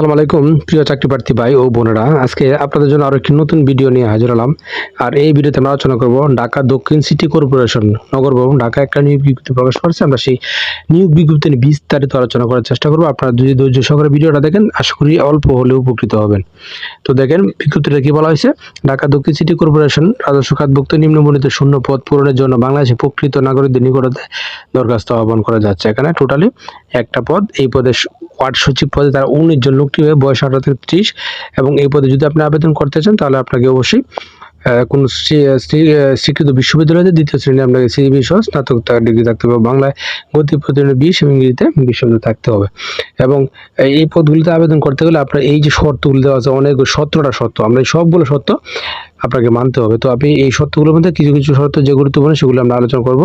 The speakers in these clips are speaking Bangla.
আসসালামু আলাইকুম প্রিয় চাকরি প্রার্থী ভাই ও বোনেরা, আজকে আপনাদের জন্য আরো একটি নতুন ভিডিও নিয়ে হাজির হলাম। আর এই ভিডিওতে আমরা আলোচনা করব ঢাকা দক্ষিণ সিটি কর্পোরেশন নগর ভবন ঢাকা একটা নিয়োগ বিজ্ঞপ্তি প্রকাশ করেছে। আমরা সেই নিয়োগ বিজ্ঞপ্তি নিয়ে বিস্তারিত আলোচনা করার চেষ্টা করব। আপনারা যদি ধৈর্য সহকারে ভিডিওটা দেখেন, আশা করি অল্প হলেও উপকৃত হবেন। তো দেখেন বিজ্ঞপ্তিটা কি বলা হয়েছে। ঢাকা দক্ষিণ সিটি কর্পোরেশন রাজস্ব খাতভুক্ত নিম্নবর্ণিত শূন্য পদ পূরণের জন্য বাংলাদেশে প্রকৃত নাগরিকদের নিকটতে দরখাস্ত আহ্বান করা যাচ্ছে। এখানে টোটালি একটা পদ, এই পদে ওয়ার্ড সচিব পদে তারা 19 জন লোক নিবে, বয়স 18 থেকে 30। এবং এই পদে যদি আপনি আবেদন করতে চান তাহলে আপনাকে অবশ্যই কোন স্বীকৃত বিশ্ববিদ্যালয়তে দ্বিতীয় শ্রেণী আপনাকে সিজিপি সহ স্নাতক ডিগ্রি থাকতে হবে, বাংলায় গতি প্রতিদিন 20 এবং ইংরেজিতে 20 থাকতে হবে। এবং এই পদগুলিতে আবেদন করতে গেলে আপনার এই যে শর্তগুলি দেওয়া আছে, অনেক 17টা শর্ত, আমরা এই সবগুলো শর্ত আপনাকে মানতে হবে। তো আপনি এই শর্তগুলোর মধ্যে কিছু কিছু শর্ত যে গুরুত্বপূর্ণ সেগুলো আমরা আলোচনা করব।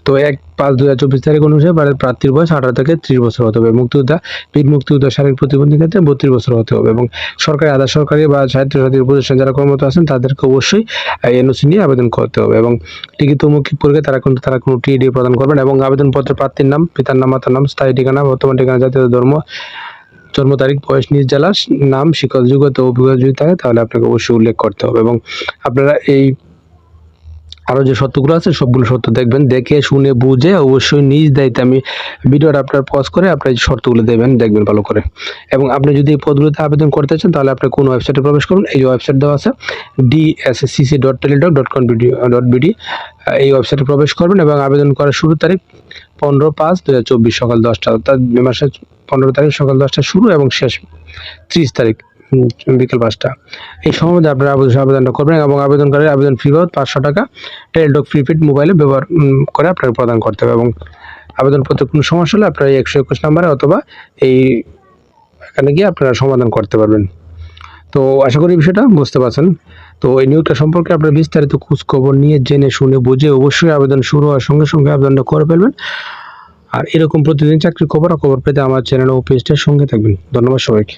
তো 1/5/2024 তারিখ অনুসারে প্রার্থীর বয়স 18 থেকে 30 বছর হতে হবে। মুক্তিযোদ্ধা, বীর মুক্তিযোদ্ধা শারীরিক প্রতিবন্ধী ক্ষেত্রে 32 বছর হতে হবে। এবং সরকারি, আধা সরকারি বা স্বায়ত্তশাসিত প্রতিষ্ঠান যারা কর্মরত আছেন তাদেরকে অবশ্যই এনওসি নিয়ে আবেদন করতে হবে। এবং লিখিত মৌখিক পরীক্ষায় তারা কোনো টিডি প্রদান করবেন। এবং আবেদনপত্রে প্রার্থীর নাম, পিতার নাম, মাতার নাম, স্থায়ী ঠিকানা, বর্তমান ঠিকানা, জাতীয় ধর্ম, জন্ম তারিখ, বয়স, নিজ জেলা, নাম, শিক্ষক যোগ্যতা, অভিজ্ঞতা যদি থাকে তাহলে আপনাকে অবশ্যই উল্লেখ করতে হবে। এবং আপনারা এই আরও যে সত্যগুলো আছে সবগুলো সত্য দেখবেন, দেখে শুনে বুঝে অবশ্যই নিজ দায়িত্বে আমি ভিডিওটা আপনার পজ করে আপনার এই শর্তগুলো দেখবেন ভালো করে। এবং আপনি যদি এই পদগুলোতে আবেদন করতে চান তাহলে আপনি কোন ওয়েবসাইটে প্রবেশ করুন। এই ওয়েবসাইট দেওয়া আছে dsscc.teledoc.com.bd, এই ওয়েবসাইটে প্রবেশ করবেন এবং আবেদন করার শুরু তারিখ 15/5/2024 সকাল 10টা, অর্থাৎ মে মাসের 15 তারিখ সকাল 10টা শুরু এবং শেষ 30 তারিখ বিকেল 5টা। এই সময়ের মধ্যে আপনারা আবেদনটা করবেন। এবং আবেদনকারীর আবেদন ফি বাবদ 500 টাকা টেলিডক প্রিপেড মোবাইলে ব্যবহার করে আপনাকে প্রদান করতে হবে। এবং আবেদনপত্রে কোনো সমস্যা হলে আপনারা 121 নম্বরে অথবা এখানে গিয়ে আপনারা সমাধান করতে পারবেন। তো আশা করি বিষয়টা বুঝতে পারছেন। তো এই নিয়োগটা সম্পর্কে আপনারা বিস্তারিত খোঁজ খবর নিয়ে জেনে শুনে বুঝে অবশ্যই আবেদন শুরু হওয়ার সঙ্গে সঙ্গে আবেদনটা করে ফেলবেন। আর এরকম প্রতিদিন চাকরির খবর পেতে আমার চ্যানেল ও পেজটার সঙ্গে থাকবেন। ধন্যবাদ সবাইকে।